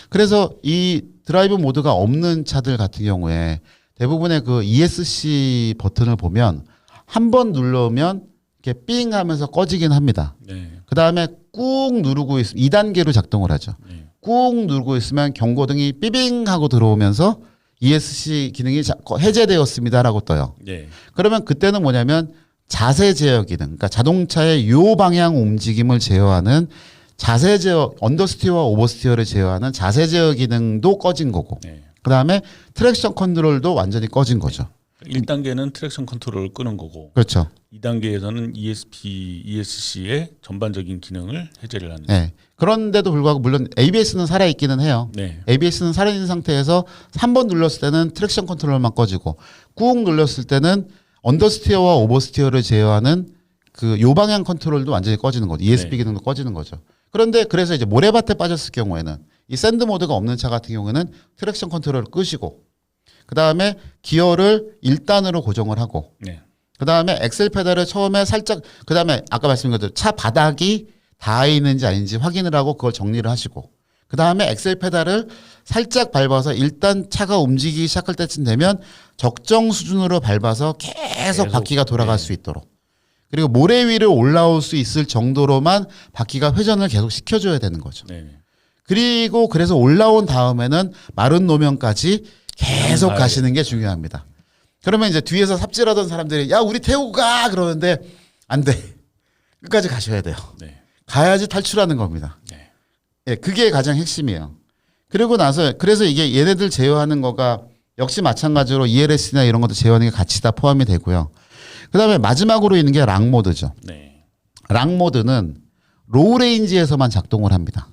그래서 이 드라이브 모드가 없는 차들 같은 경우에 대부분의 그 ESC 버튼을 보면 한 번 누르면 이렇게 삥 하면서 꺼지긴 합니다. 네. 그 다음에 꾹 누르고 있으면 2단계로 작동을 하죠. 네. 꾹 누르고 있으면 경고등이 삐빙 하고 들어오면서 ESC 기능이 해제되었습니다라고 떠요. 네. 그러면 그때는 뭐냐면 자세 제어 기능, 그러니까 자동차의 요 방향 움직임을 제어하는 자세 제어, 언더스티어와 오버스티어를 제어하는 자세 제어 기능도 꺼진 거고, 네. 그 다음에 트랙션 컨트롤도 완전히 꺼진 거죠. 1단계는 트랙션 컨트롤을 끄는 거고 그렇죠. 2단계에서는 ESC의 전반적인 기능을 해제를 하는. 네. 그런데도 불구하고 물론 ABS는 살아있기는 해요. 네. ABS는 살아있는 상태에서 3번 눌렀을 때는 트랙션 컨트롤만 꺼지고 꾹 눌렀을 때는 언더스티어와 오버스티어를 제어하는 그 요방향 컨트롤도 완전히 꺼지는 거죠. ESP 네. 기능도 꺼지는 거죠. 그런데 그래서 이제 모래밭에 빠졌을 경우에는 이 샌드 모드가 없는 차 같은 경우에는 트랙션 컨트롤을 끄시고 그 다음에 기어를 1단으로 고정을 하고 네. 그 다음에 엑셀 페달을 처음에 살짝 그 다음에 아까 말씀드린 것처럼 차 바닥이 닿아 있는지 아닌지 확인을 하고 그걸 정리를 하시고 그 다음에 엑셀 페달을 살짝 밟아서 일단 차가 움직이기 시작할 때쯤 되면 적정 수준으로 밟아서 계속 바퀴가 돌아갈 수 있도록 그리고 모래 위를 올라올 수 있을 정도로만 바퀴가 회전을 계속 시켜줘야 되는 거죠. 네. 그리고 그래서 올라온 다음에는 마른 노면까지 계속 가시는 게 중요합니다. 그러면 이제 뒤에서 삽질하던 사람들이 야 우리 태우고 가 그러는데 안 돼. 끝까지 가셔야 돼요. 네. 가야지 탈출하는 겁니다. 네. 예, 그게 가장 핵심이에요. 그리고 나서 그래서 이게 얘네들 제어하는 거가 역시 마찬가지로 ELS나 이런 것도 제어하는 게 같이 다 포함이 되고요. 그다음에 마지막으로 있는 게 락 모드죠. 네. 락 모드는 로우 레인지에서만 작동을 합니다.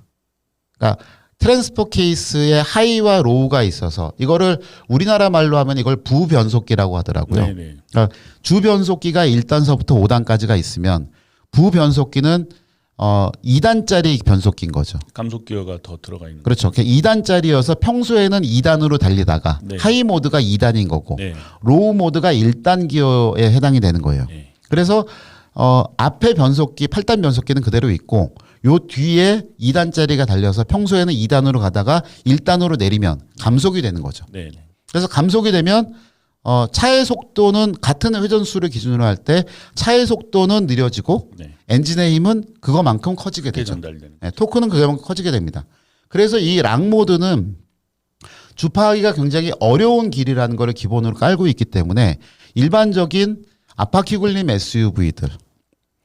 그러니까 트랜스퍼 케이스에 하이와 로우가 있어서 이거를 우리나라 말로 하면 이걸 부변속기라고 하더라고요. 네. 네. 그러니까 주변속기가 1단서부터 5단까지가 있으면 부변속기는 2단짜리 변속기인 거죠. 감속 기어가 더 들어가 있는. 그렇죠. 2단짜리여서 평소에는 2단으로 달리다가 네. 하이 모드가 2단인 거고 네. 로우 모드가 1단 기어에 해당이 되는 거예요. 네. 그래서 앞에 변속기 8단 변속기는 그대로 있고 요 뒤에 2단짜리가 달려서 평소에는 2단으로 가다가 1단으로 내리면 감속이 되는 거죠. 네. 네. 그래서 감속이 되면 차의 속도는 같은 회전수를 기준으로 할 때 차의 속도는 느려지고 네. 엔진의 힘은 그거만큼 커지게 크게 되죠. 전달되는. 네, 토크는 그거만큼 커지게 됩니다. 그래서 이 락 모드는 주파하기가 굉장히 어려운 길이라는 것을 기본으로 깔고 있기 때문에 일반적인 앞바퀴 굴림 SUV들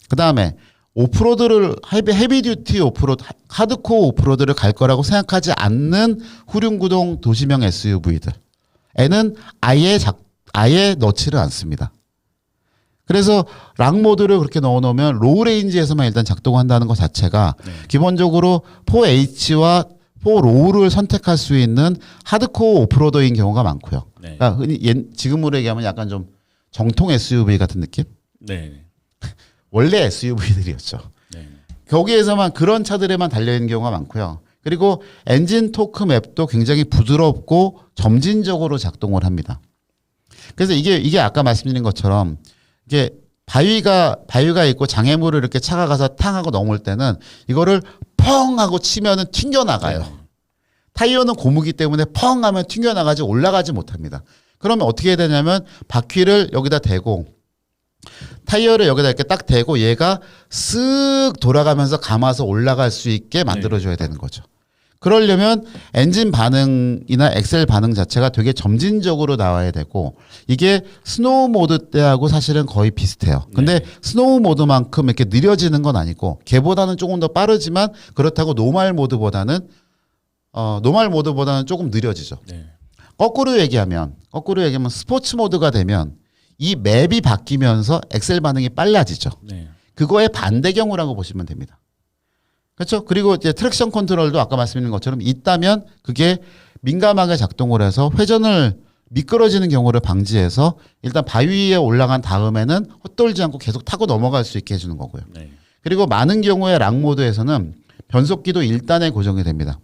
그 다음에 오프로드를 헤비 듀티 오프로드 하드코어 오프로드를 갈 거라고 생각하지 않는 후륜구동 도시명 SUV들에는 아예 넣지를 않습니다. 그래서 락 모드를 그렇게 넣어놓으면 로우 레인지에서만 일단 작동한다는 것 자체가 네. 기본적으로 4H와 4로우를 선택할 수 있는 하드코어 오프로더인 경우가 많고요. 네. 그러니까 흔히 지금으로 얘기하면 약간 좀 정통 SUV 같은 느낌? 네. 원래 SUV들이었죠. 네. 거기에서만 그런 차들에만 달려있는 경우가 많고요. 그리고 엔진 토크 맵도 굉장히 부드럽고 점진적으로 작동을 합니다. 그래서 이게 아까 말씀드린 것처럼 이게 바위가 있고 장애물을 이렇게 차가 가서 탕 하고 넘을 때는 이거를 펑 하고 치면은 튕겨나가요. 네. 타이어는 고무기 때문에 펑 하면 튕겨나가지 올라가지 못합니다. 그러면 어떻게 해야 되냐면 바퀴를 여기다 대고 타이어를 여기다 이렇게 딱 대고 얘가 쓱 돌아가면서 감아서 올라갈 수 있게 만들어줘야 되는 거죠. 그러려면 엔진 반응이나 엑셀 반응 자체가 되게 점진적으로 나와야 되고 이게 스노우 모드 때하고 사실은 거의 비슷해요. 근데 네. 스노우 모드만큼 이렇게 느려지는 건 아니고 걔보다는 조금 더 빠르지만 그렇다고 노멀 모드보다는 조금 느려지죠. 네. 거꾸로 얘기하면 스포츠 모드가 되면 이 맵이 바뀌면서 엑셀 반응이 빨라지죠. 네. 그거의 반대 경우라고 보시면 됩니다. 그렇죠? 그리고 이제 트랙션 컨트롤도 아까 말씀드린 것처럼 있다면 그게 민감하게 작동을 해서 회전을 미끄러지는 경우를 방지해서 일단 바위 위에 올라간 다음에는 헛돌지 않고 계속 타고 넘어갈 수 있게 해주는 거고요. 네. 그리고 많은 경우에 락 모드에서는 변속기도 1단에 고정이 됩니다.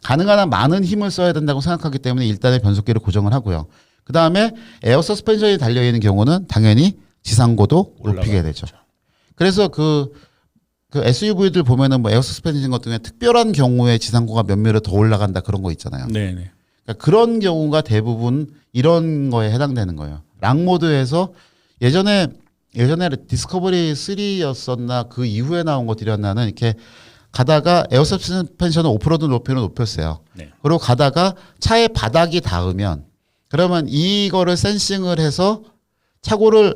가능한 한 많은 힘을 써야 된다고 생각하기 때문에 일단의 변속기를 고정을 하고요. 그 다음에 에어 서스펜션이 달려있는 경우는 당연히 지상고도 높이게 되죠. 그래서 그 SUV들 보면은 뭐 에어 서스펜션 같은 경우에 특별한 경우에 지상고가 몇 미터 더 올라간다 그런 거 있잖아요. 네네. 그러니까 그런 경우가 대부분 이런 거에 해당되는 거예요. 락 모드에서 예전에 디스커버리 3였었나 그 이후에 나온 것들이었나는 이렇게 가다가 에어 서스펜션을 오프로드 높이로 높였어요. 네. 그리고 가다가 차의 바닥이 닿으면 그러면 이거를 센싱을 해서 차고를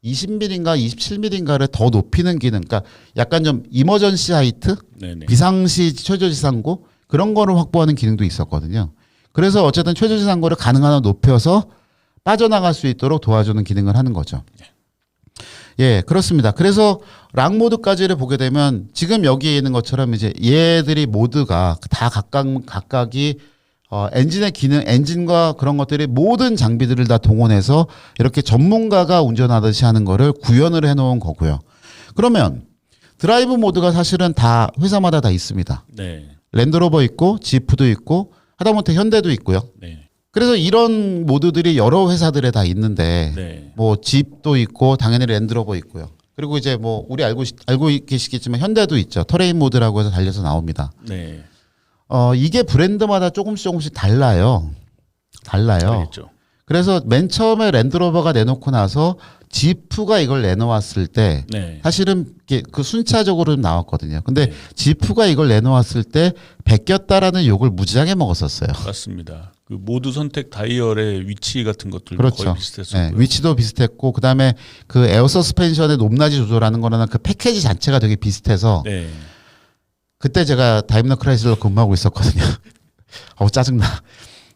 20mm인가 27mm인가를 더 높이는 기능, 그러니까 약간 좀 이머전시 하이트, 네네. 비상시 최저지상고 그런 거를 확보하는 기능도 있었거든요. 그래서 어쨌든 최저지상고를 가능한 한 높여서 빠져나갈 수 있도록 도와주는 기능을 하는 거죠. 예, 그렇습니다. 그래서 락 모드까지를 보게 되면 지금 여기에 있는 것처럼 이제 얘들이 모두가 다 각각이 엔진의 기능, 엔진과 그런 것들이 모든 장비들을 다 동원해서 이렇게 전문가가 운전하듯이 하는 거를 구현을 해놓은 거고요. 그러면 드라이브 모드가 사실은 다 회사마다 다 있습니다. 네. 랜드로버 있고 지프도 있고 하다못해 현대도 있고요. 네. 그래서 이런 모드들이 여러 회사들에 다 있는데 네. 뭐 집도 있고 당연히 랜드로버 있고요. 그리고 이제 뭐 우리 알고 계시겠지만 현대도 있죠. 터레인 모드라고 해서 달려서 나옵니다. 네. 이게 브랜드마다 조금씩 달라요. 알겠죠. 그래서 맨 처음에 랜드로버가 내놓고 나서 지프가 이걸 내놓았을 때 네. 사실은 이게 그 순차적으로 나왔거든요. 근데 네. 지프가 이걸 내놓았을 때 베꼈다라는 욕을 무지하게 먹었었어요. 맞습니다. 그 모드 선택 다이얼의 위치 같은 것들도 그렇죠. 거의 비슷했었고요. 네, 위치도 비슷했고 그다음에 그 에어 서스펜션의 높낮이 조절하는 거는 그 패키지 자체가 되게 비슷해서 네. 그때 제가 다임러 크라이슬러 근무하고 있었거든요. 짜증나.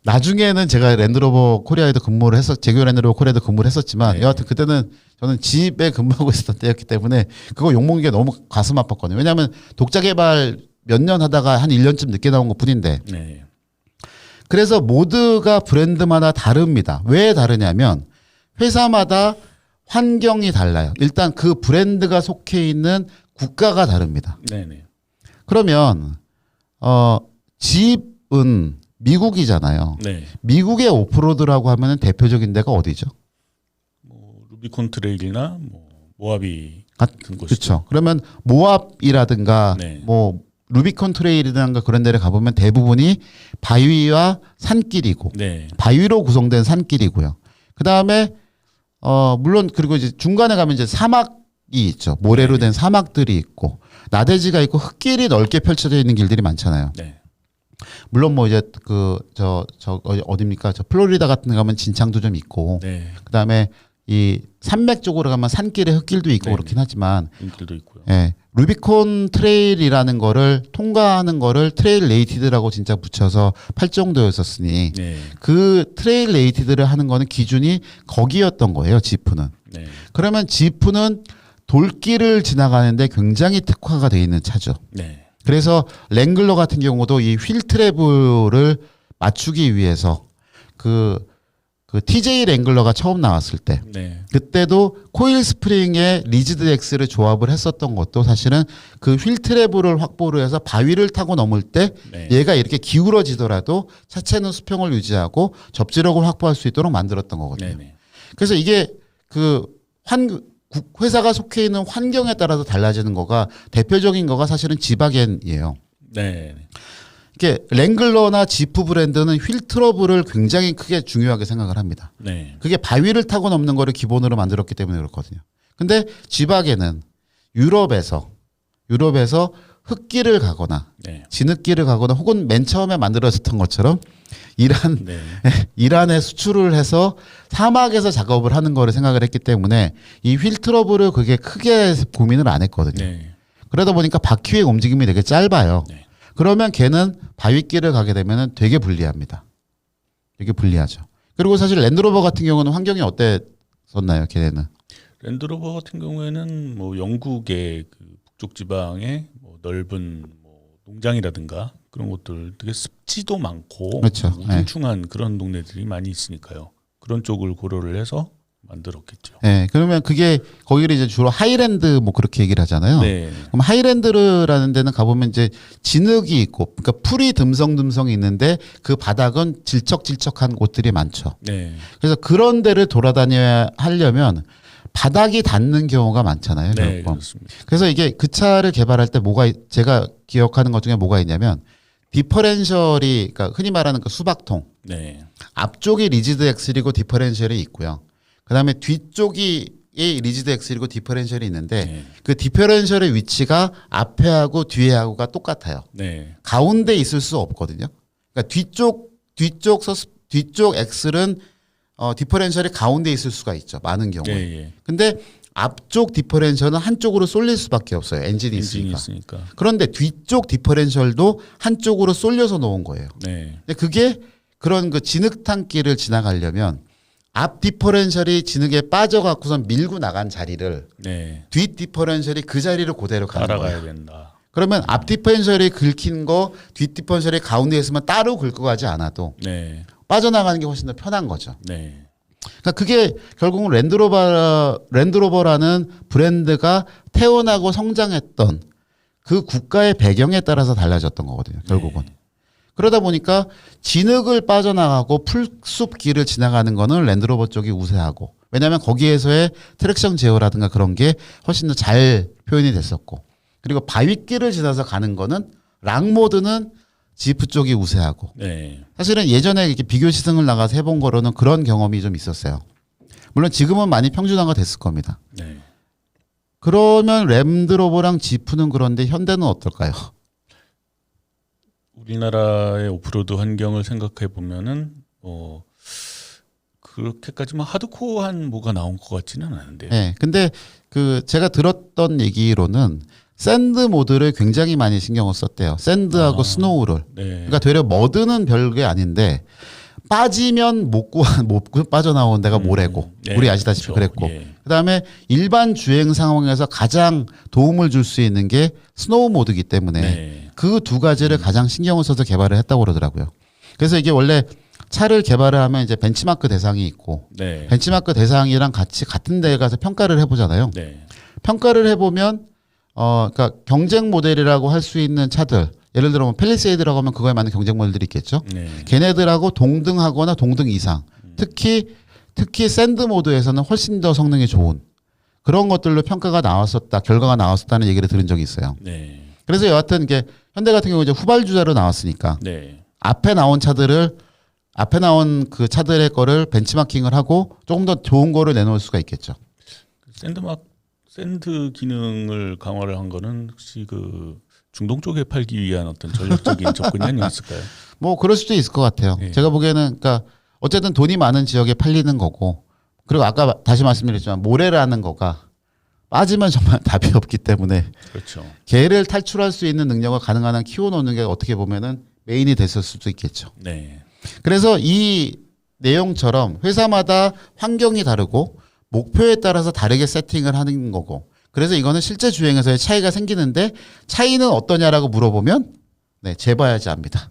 나중에는 제가 랜드로버 코리아에도 근무를 제규어 랜드로버 코리아에도 근무를 했었지만 네. 여하튼 그때는 저는 집에 근무하고 있었던 때였기 때문에 그거 욕먹는 게 너무 가슴 아팠거든요. 왜냐하면 독자 개발 몇 년 하다가 한 1년쯤 늦게 나온 것 뿐인데 네. 그래서 모드가 브랜드마다 다릅니다. 왜 다르냐면 회사마다 환경이 달라요. 일단 그 브랜드가 속해 있는 국가가 다릅니다. 네네. 그러면 집은 미국이잖아요. 네. 미국의 오프로드라고 하면 대표적인 데가 어디죠? 뭐 루비콘 트레일이나 뭐 모하비 같은 곳이죠. 그렇죠. 그러면 모압이라든가 네. 뭐 루비콘 트레일이라든가 그런 데를 가보면 대부분이 바위와 산길이고 네. 바위로 구성된 산길이고요. 그 다음에 물론 그리고 이제 중간에 가면 이제 사막이 있죠. 모래로 된 사막들이 있고 나대지가 있고 흙길이 넓게 펼쳐져 있는 길들이 많잖아요. 네. 물론 뭐 이제 어디입니까? 저 플로리다 같은 데 가면 진창도 좀 있고 네. 그다음에 이 산맥 쪽으로 가면 산길에 흙길도 있고 네네. 그렇긴 하지만 인들도 있고요. 예. 루비콘 트레일이라는 거를 통과하는 거를 트레일 레이티드라고 진짜 붙여서 팔 정도였었으니 네. 그 트레일 레이티드를 하는 거는 기준이 거기였던 거예요. 지프는. 네. 그러면 지프는 돌길을 지나가는데 굉장히 특화가 되어 있는 차죠. 네. 그래서 랭글러 같은 경우도 이 휠 트래블을 맞추기 위해서 그 TJ 랭글러가 처음 나왔을 때 네. 그때도 코일 스프링에 리지드 엑스를 조합을 했었던 것도 사실은 그 휠 트래블을 확보를 해서 바위를 타고 넘을 때 네. 얘가 이렇게 기울어지더라도 차체는 수평을 유지하고 접지력을 확보할 수 있도록 만들었던 거거든요. 네. 그래서 이게 회사가 속해 있는 환경에 따라서 달라지는 거가 대표적인 거가 사실은 지바겐이에요. 네. 이게 랭글러나 지프 브랜드는 휠 트러블을 굉장히 크게 중요하게 생각을 합니다. 네. 그게 바위를 타고 넘는 거를 기본으로 만들었기 때문에 그렇거든요. 근데 지바겐은 유럽에서 흙길을 가거나 네. 진흙길을 가거나 혹은 맨 처음에 만들어졌던 것처럼 네. 이란에 수출을 해서 사막에서 작업을 하는 거를 생각을 했기 때문에 이 휠 트러블을 그게 크게 고민을 안 했거든요. 네. 그러다 보니까 바퀴의 움직임이 되게 짧아요. 네. 그러면 걔는 바위길을 가게 되면 되게 불리합니다. 되게 불리하죠. 그리고 사실 랜드로버 같은 경우는 환경이 어땠었나요, 걔네는? 랜드로버 같은 경우에는 뭐 영국의 그 북쪽 지방에 뭐 넓은 뭐 농장이라든가 그런 곳들 되게 습지도 많고 그렇죠. 우중충한 그런 동네들이 많이 있으니까요. 그런 쪽을 고려를 해서 만들었겠죠. 예, 그러면 그게 거기를 이제 주로 하이랜드 뭐 그렇게 얘기를 하잖아요. 네. 그럼 하이랜드라는 데는 가보면 이제 진흙이 있고, 그러니까 풀이 듬성듬성이 있는데 그 바닥은 질척질척한 곳들이 많죠. 네. 그래서 그런 데를 돌아다녀야 하려면 바닥이 닿는 경우가 많잖아요. 네, 결국. 그렇습니다. 그래서 이게 그 차를 개발할 때 제가 기억하는 것 중에 뭐가 있냐면 디퍼렌셜이, 그러니까 흔히 말하는 그 수박통. 네. 앞쪽이 리지드 엑셀이고 디퍼렌셜이 있고요. 그다음에 뒤쪽이 리지드 엑셀이고 디퍼렌셜이 있는데 네. 그 디퍼렌셜의 위치가 앞에하고 뒤에하고가 똑같아요. 네. 가운데 있을 수 없거든요. 그러니까 뒤쪽 엑셀은 디퍼렌셜이 가운데 있을 수가 있죠. 많은 경우에. 예, 예. 근데 앞쪽 디퍼렌셜은 한쪽으로 쏠릴 수밖에 없어요. 엔진이 엔진이 있으니까. 있으니까. 그런데 뒤쪽 디퍼렌셜도 한쪽으로 쏠려서 놓은 거예요. 네. 근데 그게 그런 그 진흙탕길을 지나가려면 앞 디퍼렌셜이 진흙에 빠져갖고선 밀고 나간 자리를 네. 뒤 디퍼렌셜이 그 자리를 그대로 가는 따라가야 거예요. 된다. 그러면 앞 디퍼렌셜이 긁힌 거, 뒤 디퍼렌셜이 가운데 있으면 따로 긁고 가지 않아도 네. 빠져나가는 게 훨씬 더 편한 거죠. 네. 그러니까 그게 결국은 랜드로버라는 브랜드가 태어나고 성장했던 그 국가의 배경에 따라서 달라졌던 거거든요. 결국은. 네. 그러다 보니까 진흙을 빠져나가고 풀숲 길을 지나가는 거는 랜드로버 쪽이 우세하고, 왜냐하면 거기에서의 트랙션 제어라든가 그런 게 훨씬 더 잘 표현이 됐었고, 그리고 바위길을 지나서 가는 거는 락모드는 지프 쪽이 우세하고, 네. 사실은 예전에 이렇게 비교 시승을 나가서 해본 거로는 그런 경험이 좀 있었어요. 물론 지금은 많이 평준화가 됐을 겁니다. 네. 그러면 랜드로버랑 지프는 그런데 현대는 어떨까요? 우리나라의 오프로드 환경을 생각해 보면은 그렇게까지 막 하드코어한 뭐가 나온 것 같지는 않은데. 네. 근데 그 제가 들었던 얘기로는 샌드 모드를 굉장히 많이 신경을 썼대요. 샌드하고 스노우를. 네. 그러니까 되려 머드는 별게 아닌데 빠지면 못 빠져나오는 데가 모래고, 네, 우리 아시다시피 그렇죠. 그랬고, 예. 그다음에 일반 주행 상황에서 가장 도움을 줄 수 있는 게 스노우 모드이기 때문에 네. 그 두 가지를 가장 신경을 써서 개발을 했다고 그러더라고요. 그래서 이게 원래 차를 개발을 하면 이제 벤치마크 대상이 있고, 네. 벤치마크 대상이랑 같이 같은 데에 가서 평가를 해보잖아요. 네. 평가를 해보면 그러니까 경쟁 모델이라고 할 수 있는 차들, 예를 들어 뭐 펠리세이드라고 하면 그거에 맞는 경쟁 모델들이 있겠죠. 네. 걔네들하고 동등하거나 동등 이상, 특히 샌드 모드에서는 훨씬 더 성능이 좋은 그런 것들로 평가가 나왔었다, 결과가 나왔었다는 얘기를 들은 적이 있어요. 네. 그래서 여하튼 이게 현대 같은 경우 이제 후발주자로 나왔으니까 네. 앞에 나온 그 차들의 거를 벤치마킹을 하고 조금 더 좋은 거를 내놓을 수가 있겠죠. 샌드 기능을 강화를 한 거는 혹시 그 중동 쪽에 팔기 위한 어떤 전략적인 접근이 아니었을까요? 뭐 그럴 수도 있을 것 같아요. 예. 제가 보기에는 그러니까 어쨌든 돈이 많은 지역에 팔리는 거고, 그리고 아까 다시 말씀드렸지만 모래라는 거가 빠지면 정말 답이 없기 때문에 그렇죠. 걔를 탈출할 수 있는 능력을 가능한 한 키워놓는 게 어떻게 보면은 메인이 됐을 수도 있겠죠. 네. 그래서 이 내용처럼 회사마다 환경이 다르고 목표에 따라서 다르게 세팅을 하는 거고, 그래서 이거는 실제 주행에서의 차이가 생기는데 차이는 어떠냐라고 물어보면 네, 재봐야지 압니다.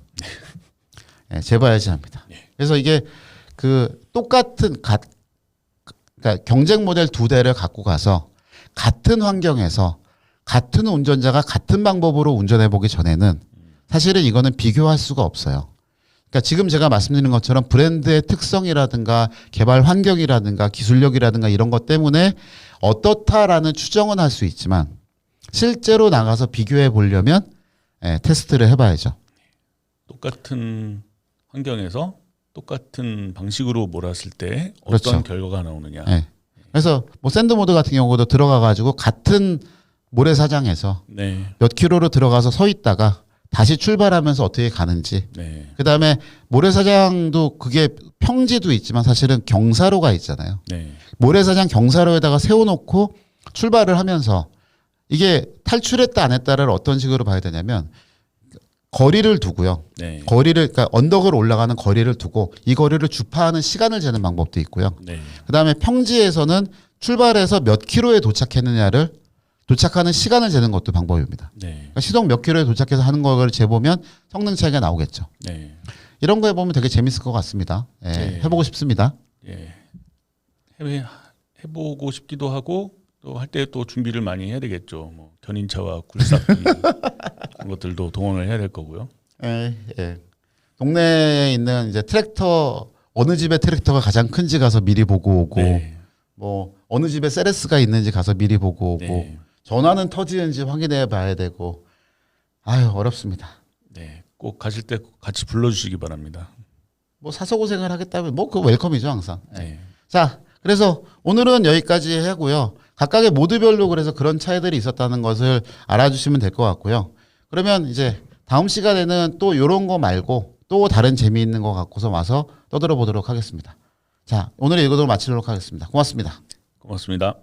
네, 재봐야지 합니다. 그래서 이게 그 똑같은 그러니까 경쟁 모델 두 대를 갖고 가서 같은 환경에서 같은 운전자가 같은 방법으로 운전해 보기 전에는 사실은 이거는 비교할 수가 없어요. 그러니까 지금 제가 말씀드린 것처럼 브랜드의 특성이라든가 개발 환경이라든가 기술력이라든가 이런 것 때문에 어떻다라는 추정은 할 수 있지만 실제로 나가서 비교해 보려면 테스트를 해봐야죠. 똑같은 환경에서 똑같은 방식으로 몰았을 때 어떤 그렇죠. 결과가 나오느냐. 네. 그래서 뭐 샌드 모드 같은 경우도 들어가가지고 같은 모래사장에서 네. 몇 킬로로 들어가서 서 있다가 다시 출발하면서 어떻게 가는지. 네. 그다음에 모래사장도 그게 평지도 있지만 사실은 경사로가 있잖아요. 네. 모래사장 경사로에다가 세워놓고 출발을 하면서 이게 탈출했다 안 했다를 어떤 식으로 봐야 되냐면 거리를 두고요. 네. 그러니까 언덕을 올라가는 거리를 두고 이 거리를 주파하는 시간을 재는 방법도 있고요. 네. 그다음에 평지에서는 출발해서 몇 킬로에 도착했느냐를 도착하는 시간을 재는 것도 방법입니다. 네. 그러니까 시속 몇 킬로에 도착해서 하는 걸 재보면 성능 차이가 나오겠죠. 네. 이런 거 해보면 되게 재밌을 것 같습니다. 예, 네. 해보고 싶습니다. 예. 해외 해보고 싶기도 하고 또 할 때 또 준비를 많이 해야 되겠죠. 뭐 견인차와 굴삭기 그런 것들도 동원을 해야 될 거고요. 예. 동네에 있는 이제 트랙터 어느 집에 트랙터가 가장 큰지 가서 미리 보고 오고 네. 뭐 어느 집에 세레스가 있는지 가서 미리 보고 오고 네. 전화는 터지는지 확인해 봐야 되고 아유 어렵습니다. 네. 꼭 가실 때 같이 불러주시기 바랍니다. 뭐 사서 고생을 하겠다면 뭐 그 웰컴이죠 항상. 네. 자 그래서 오늘은 여기까지 하고요. 각각의 모드별로 그래서 그런 차이들이 있었다는 것을 알아주시면 될 것 같고요. 그러면 이제 다음 시간에는 또 이런 거 말고 또 다른 재미있는 거 갖고서 와서 떠들어 보도록 하겠습니다. 자 오늘의 이것으로 마치도록 하겠습니다. 고맙습니다. 고맙습니다.